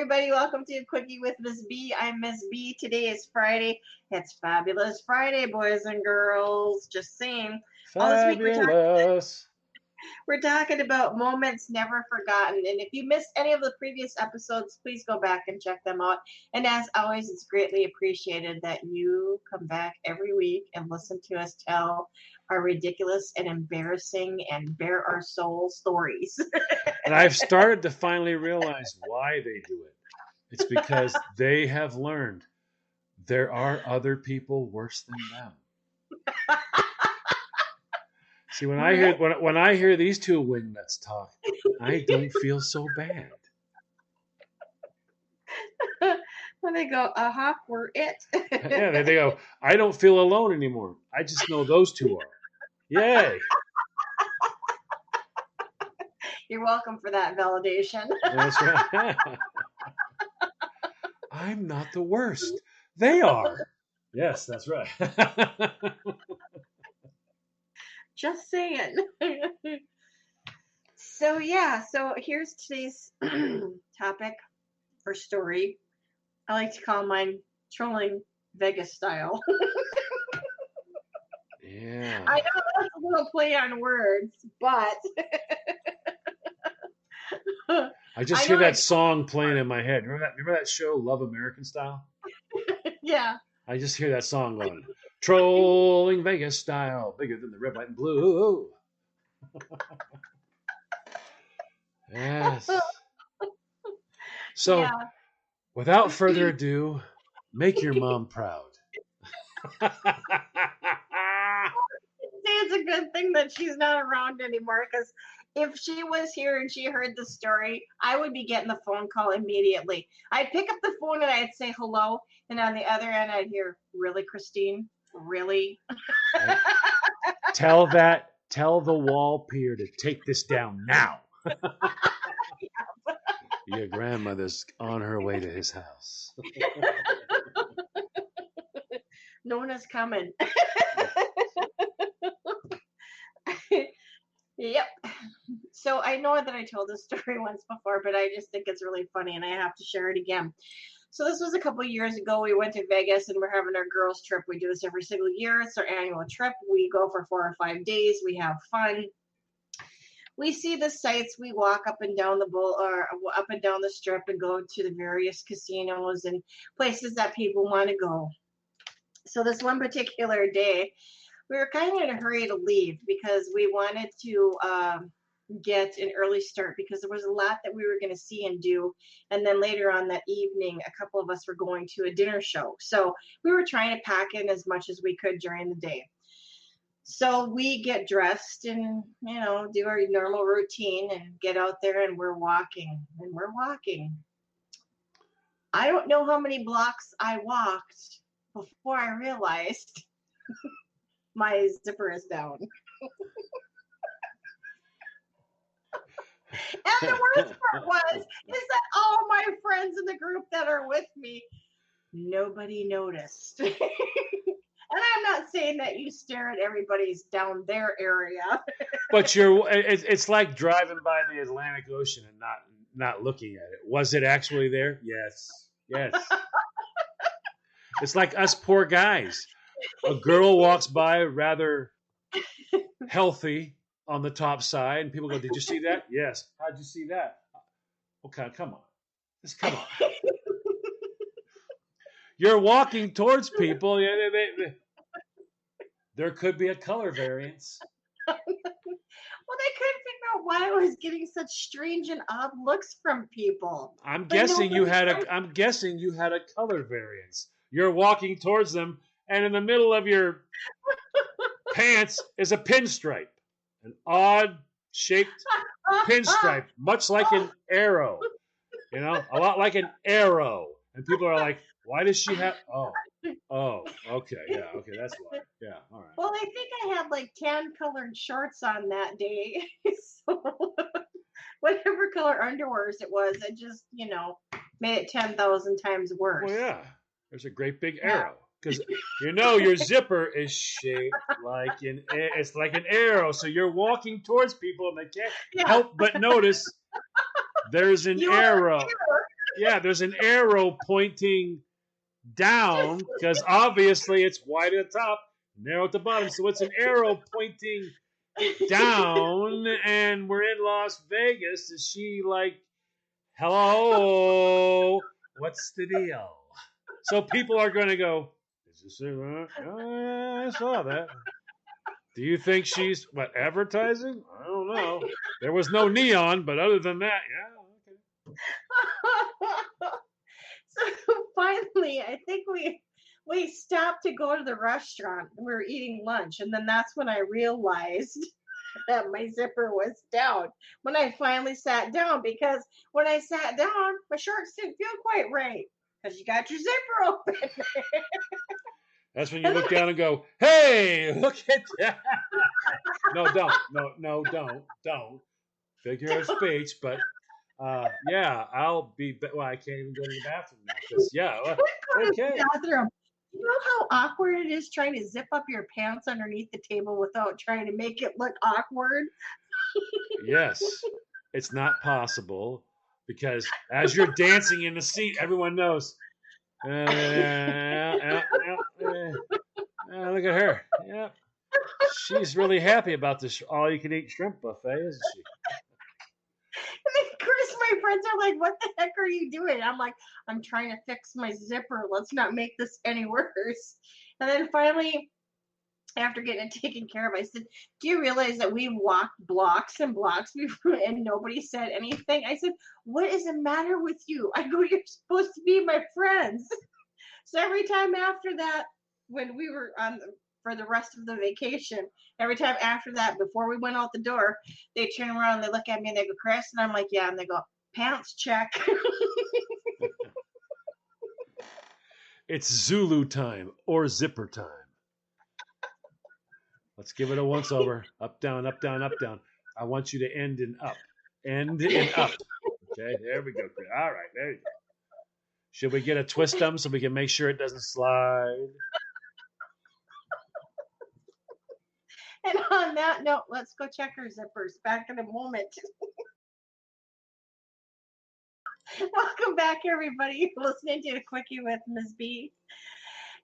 everybody. Welcome to Quickie with Miss B. I'm Miss B. Today is Friday. It's Fabulous Friday, boys and girls. Just saying. All this week Fabulous. we're talking about moments never forgotten. And if you missed any of the previous episodes, please go back and check them out. And as always, it's greatly appreciated that you come back every week and listen to us tell our ridiculous and embarrassing and bare our soul stories. And I've started to finally realize why they do it. It's because they have learned there are other people worse than them. See, when I hear these two wingnuts talk, I don't feel so bad. When they go, we're it. Yeah, they go, I don't feel alone anymore. I just know those two are. Yay. You're welcome for that validation. That's right. I'm not the worst. They are. Yes, that's right. Just saying. So here's today's topic or story. I like to call mine trolling Vegas style. Yeah. I know that's a little play on words, but I just hear that song playing in my head. Remember that show, Love American Style? Yeah. I just hear that song going, trolling Vegas style, bigger than the red, white, and blue. Yes. So, without further ado, make your mom proud. It's a good thing that she's not around anymore, because if she was here and she heard the story, I would be getting the phone call immediately. I'd pick up the phone and I'd say hello, and on the other end I'd hear, "Really, Christine? Really?" Tell the wall peer to take this down now. Your grandmother's on her way to his house. Nona's coming. Yep. So I know that I told this story once before, but I just think it's really funny and I have to share it again. So this was a couple of years ago. We went to Vegas and we're having our girls trip. We do this every single year. It's our annual trip. We go for 4 or 5 days. We have fun. We see the sights. We walk up and down up and down the strip and go to the various casinos and places that people want to go. So this one particular day, we were kind of in a hurry to leave because we wanted to get an early start because there was a lot that we were going to see and do. And then later on that evening, a couple of us were going to a dinner show. So we were trying to pack in as much as we could during the day. So we get dressed and, do our normal routine and get out there and we're walking. I don't know how many blocks I walked before I realized my zipper is down. And the worst part is that all my friends in the group that are with me, nobody noticed. And I'm not saying that you stare at everybody's down their area. But it's like driving by the Atlantic Ocean and not looking at it. Was it actually there? Yes. It's like us poor guys. A girl walks by rather healthy on the top side, and people go, "Did you see that?" Yes. How'd you see that? Okay, come on. Just come on. You're walking towards people. There could be a color variance. Well, they couldn't figure out why I was getting such strange and odd looks from people. I'm guessing you had a color variance. You're walking towards them, and in the middle of your pants is a pinstripe, an odd-shaped pinstripe, much like an arrow. A lot like an arrow. And people are like, "Why does she have?" Oh, okay, yeah, okay, that's why. Yeah, all right. Well, I think I had like tan colored shorts on that day, so whatever color underwears it was, it just made it 10,000 times worse. Well, yeah, there's a great big arrow because your zipper is shaped like it's like an arrow, so you're walking towards people and they can't help but notice there's an arrow. Yeah, there's an arrow pointing down because obviously it's wide at the top, narrow at the bottom. So it's an arrow pointing down, and we're in Las Vegas. Is she like, hello, what's the deal? So people are going to go, is this it? Oh, yeah, I saw that. Do you think she's what advertising? I don't know. There was no neon, but other than that, yeah, okay. So finally, I think we stopped to go to the restaurant. We were eating lunch, and then that's when I realized that my zipper was down. When I finally sat down, because when I sat down, my shorts didn't feel quite right because you got your zipper open. That's when you look down and go, "Hey, look at that!" No, don't. No, don't. Figure of speech, but yeah, I'll be. Well, I can't even go to the bathroom now because okay. Bathroom. You know how awkward it is trying to zip up your pants underneath the table without trying to make it look awkward? Yes, it's not possible because as you're dancing in the seat, everyone knows. Look at her. Yeah, she's really happy about this all-you-can-eat shrimp buffet, isn't she? And of course, my friends are like, "What the heck are you doing?" I'm like, "I'm trying to fix my zipper. Let's not make this any worse." And then finally, after getting it taken care of, I said, "Do you realize that we walked blocks and blocks before and nobody said anything?" I said, "What is the matter with you?" I go, "You're supposed to be my friends." So every time after that, when we were on for the rest of the vacation, every time after that, before we went out the door, they turn around and they look at me and they go, "Chris," and I'm like, "Yeah," and they go, "Pants check." It's Zulu time or zipper time. Let's give it a once over. Up, down, up, down, up, down. I want you to end in up. End in up. Okay, there we go. All right, there you go. Should we get a twist them so we can make sure it doesn't slide? And on that note, let's go check our zippers. Back in a moment. Welcome back, everybody. You're listening to a quickie with Miss B.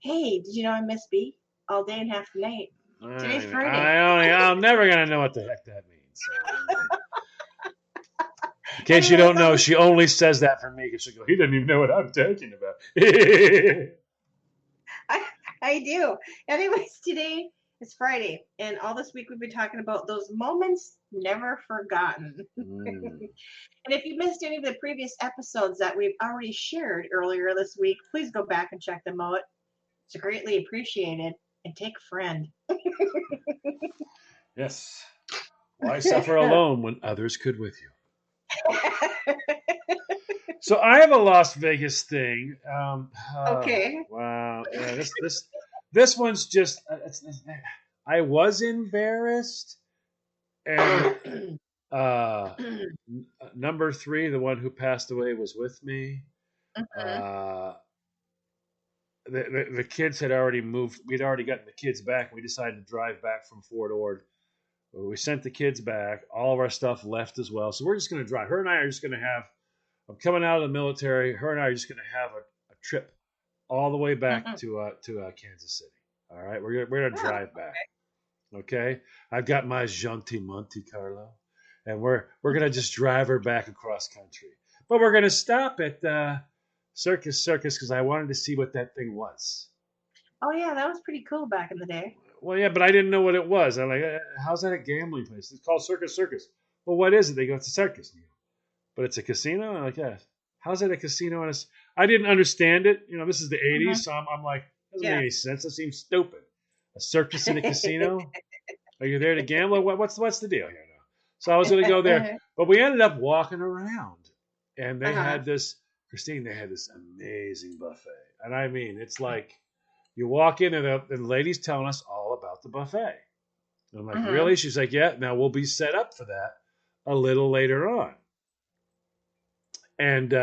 Hey, did you know I'm Miss B? All day and half the night. Today's Friday. I'm never going to know what the heck that means. In case you don't know, she only says that for me because she'll go, he doesn't even know what I'm talking about. I do. Anyways, today is Friday, and all this week we've been talking about those moments never forgotten. And if you missed any of the previous episodes that we've already shared earlier this week, please go back and check them out. It's greatly appreciated. And take a friend. Yes. Why suffer alone when others could with you? So I have a Las Vegas thing. Okay. Wow. Yeah. This one's just. I was embarrassed, and number 3, the one who passed away, was with me. The kids had already moved. We'd already gotten the kids back. We decided to drive back from Fort Ord. We sent the kids back. All of our stuff left as well. So we're just going to drive. Her and I are just going to have. I'm coming out of the military. Her and I are just going to have a trip all the way back to Kansas City. All right, we're gonna drive back. Okay, I've got my Gentil Monte Carlo, and we're gonna just drive her back across country. But we're gonna stop at Circus because I wanted to see what that thing was. Oh yeah, that was pretty cool back in the day. Well, yeah, but I didn't know what it was. I'm like, how's that a gambling place? It's called Circus. Well, what is it? They go, it's a circus. But it's a casino? I'm like, yeah. How's it a casino? And I didn't understand it. You know, this is the 80s, so I'm like, doesn't make any sense. That seems stupid. A circus in a casino? Are you there to gamble? What's the deal here now? So I was going to go there. But we ended up walking around. And they had this, Christine, they had this amazing buffet. And I mean, it's like, you walk in and the lady's telling us all about the buffet. And I'm like, really? She's like, yeah, now we'll be set up for that a little later on. And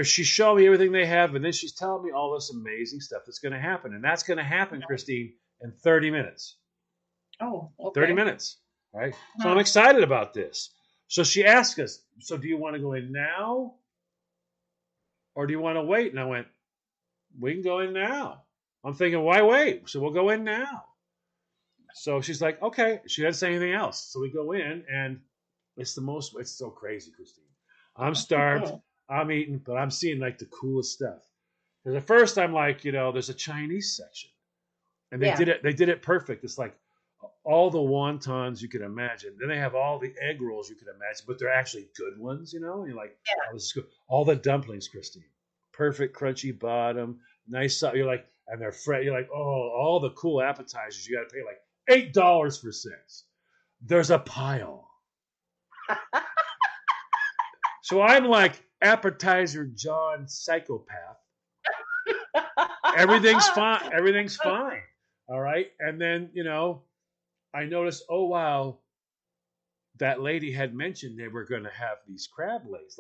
she's showing me everything they have, and then she's telling me all this amazing stuff that's going to happen. And that's going to happen, Christine, in 30 minutes. Oh, okay. 30 minutes, right? So I'm excited about this. So she asked us, so do you want to go in now or do you want to wait? And I went, we can go in now. I'm thinking, why wait? So we'll go in now. So she's like, okay. She didn't say anything else. So we go in, and it's so crazy, Christine. I'm starved, I'm eating, but I'm seeing like the coolest stuff. Because at first I'm like, there's a Chinese section. And Yeah. they did it perfect. It's like all the wontons you could imagine. Then they have all the egg rolls you could imagine, but they're actually good ones, And you're like, Yeah. oh, this is good. All the dumplings, Christine. Perfect crunchy bottom, nice. You're like, and they're fresh. You're like, oh, all the cool appetizers. You got to pay like $8 for 6. There's a pile. So I'm like appetizer John psychopath. Everything's fine. Everything's fine. All right. And then, I noticed, oh wow, that lady had mentioned they were going to have these crab legs,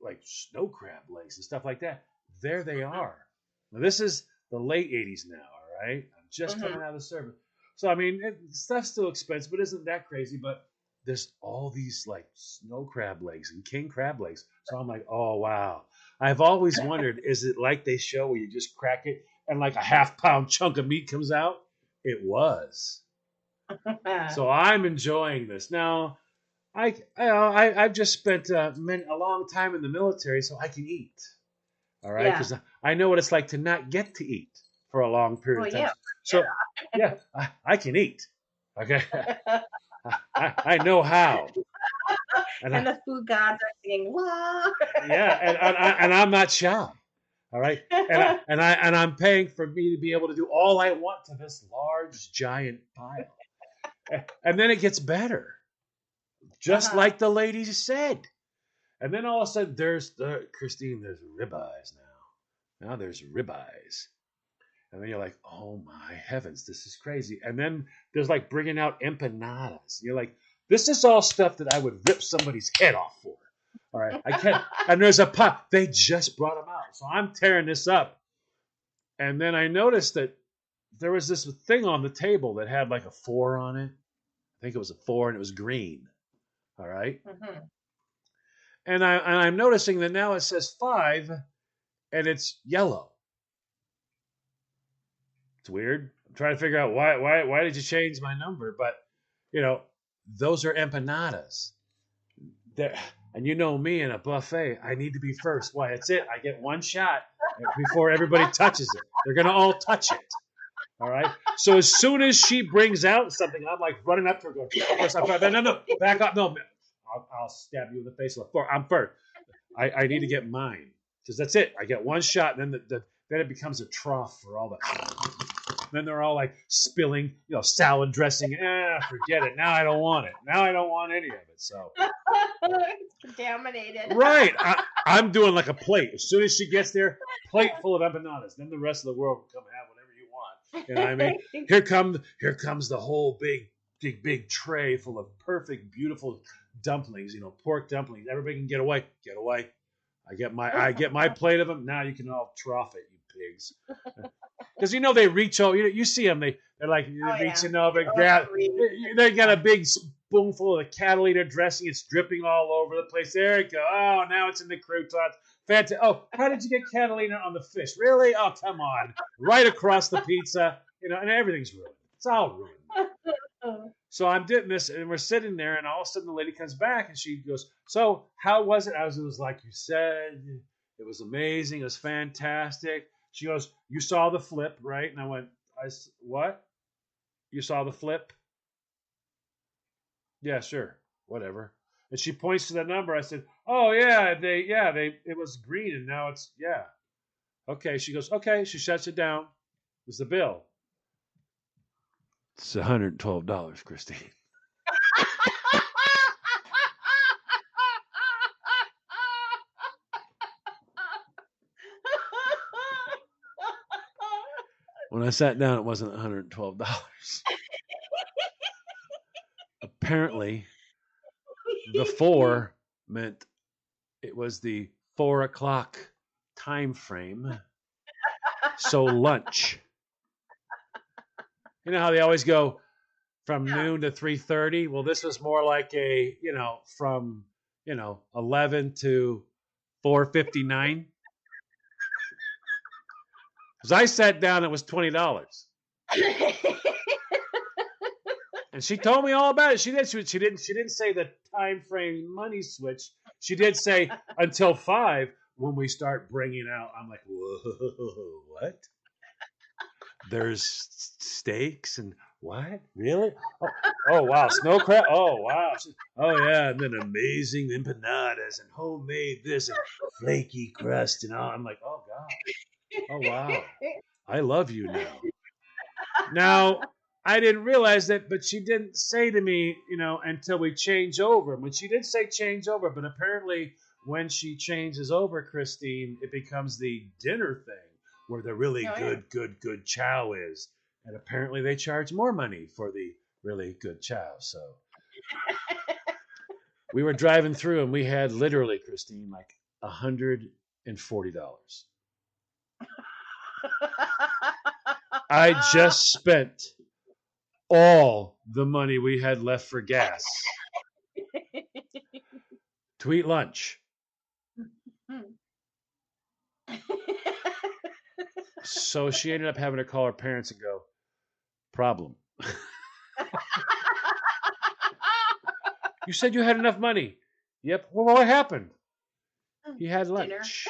like snow crab legs and stuff like that. There they are. Now this is the late '80s now. All right, I'm just coming out of the service, so I mean, stuff's still expensive, but isn't that crazy? But there's all these like snow crab legs and king crab legs. So I'm like, oh wow. I've always wondered, is it like they show where you just crack it and like a half-pound chunk of meat comes out? It was. So I'm enjoying this now. I've just spent a long time in the military, so I can eat. All right, because I know what it's like to not get to eat for a long period of time. Yeah. So yeah, I can eat. Okay, I know how. And the food gods are singing, "Wah!" Yeah, and I'm not shy. All right, and I'm paying for me to be able to do all I want to this large giant pile. And then it gets better, just like the ladies said. And then all of a sudden, there's Christine. There's ribeyes now. Now there's ribeyes, and then you're like, oh my heavens, this is crazy. And then there's like bringing out empanadas. You're like, this is all stuff that I would rip somebody's head off for. All right, I can't. And there's a pot. They just brought them out, so I'm tearing this up. And then I noticed that there was this thing on the table that had like a 4 on it. I think it was a 4, and it was green. All right. Mm-hmm. And I'm noticing that now it says 5, and it's yellow. It's weird. I'm trying to figure out why did you change my number? But those are empanadas. And you know me in a buffet, I need to be first. Why? That's it. I get one shot before everybody touches it. They're gonna all touch it. All right. So as soon as she brings out something, I'm like running up to her, going, first, no, back up, no, I'll stab you in the face with a fork. I'm first. I need to get mine because that's it. I get one shot, and then then it becomes a trough for all the. Then they're all like spilling, salad dressing. Forget it. Now I don't want it. Now I don't want any of it. So it's contaminated. Right. I'm doing like a plate. As soon as she gets there, plate full of empanadas. Then the rest of the world can come have whatever you want. You know what I mean? Here comes the whole big tray full of perfect, beautiful dumplings. Pork dumplings. Everybody can get away. Get away. I get my plate of them. Now you can all trough it, you pigs. Because they reach over. You see them. They're like reaching over, grab. They got a big spoonful of the Catalina dressing. It's dripping all over the place. There you go. Oh, now it's in the croutons. Fantastic. Oh, how did you get Catalina on the fish? Really? Oh, come on. Right across the pizza. And everything's ruined. It's all ruined. So I'm doing this, and we're sitting there, and all of a sudden the lady comes back, and she goes, so how was it? It was like you said. It was amazing. It was fantastic. She goes, you saw the flip, right? And I went, what? You saw the flip? Yeah, sure. Whatever. And she points to the number. I said, oh, yeah, it was green, and now it's, yeah. Okay. She goes, okay. She shuts it down. It was the bill. It's $112, Christine. When I sat down, it wasn't $112. Apparently, the 4 meant it was the 4 o'clock time frame. So lunch. You know how they always go from Yeah. noon to 3:30. Well, this was more like a, from, 11 to 4:59. Because I sat down, it was $20. And she told me all about it. She didn't say the time frame money switch. She did say until 5 when we start bringing out. I'm like, whoa, what? There's steaks and what? Really? Oh wow, snow crab. Oh wow. Oh yeah, and then amazing empanadas and homemade this and flaky crust and all. I'm like, oh god. Oh wow. I love you now. Now, I didn't realize that, but she didn't say to me, until we change over. When she did say change over, but apparently when she changes over, Christine, it becomes the dinner thing where the really Oh yeah. good chow is. And apparently they charge more money for the really good chow. So we were driving through and we had literally, Christine, like $140. I just spent all the money we had left for gas to eat lunch. So she ended up having to call her parents and go, problem. You said you had enough money. Yep. Well, what happened? He had lunch.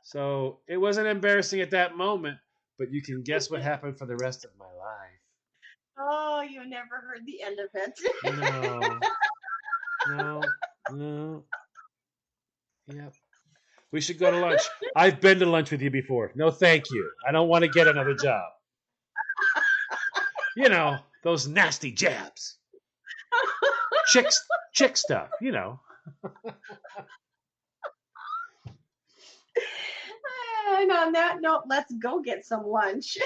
So it wasn't embarrassing at that moment, but you can guess what happened for the rest of my life. Oh, you never heard the end of it. No. Yep. We should go to lunch. I've been to lunch with you before. No, thank you. I don't want to get another job. Those nasty jabs. Chick stuff, And on that note, let's go get some lunch.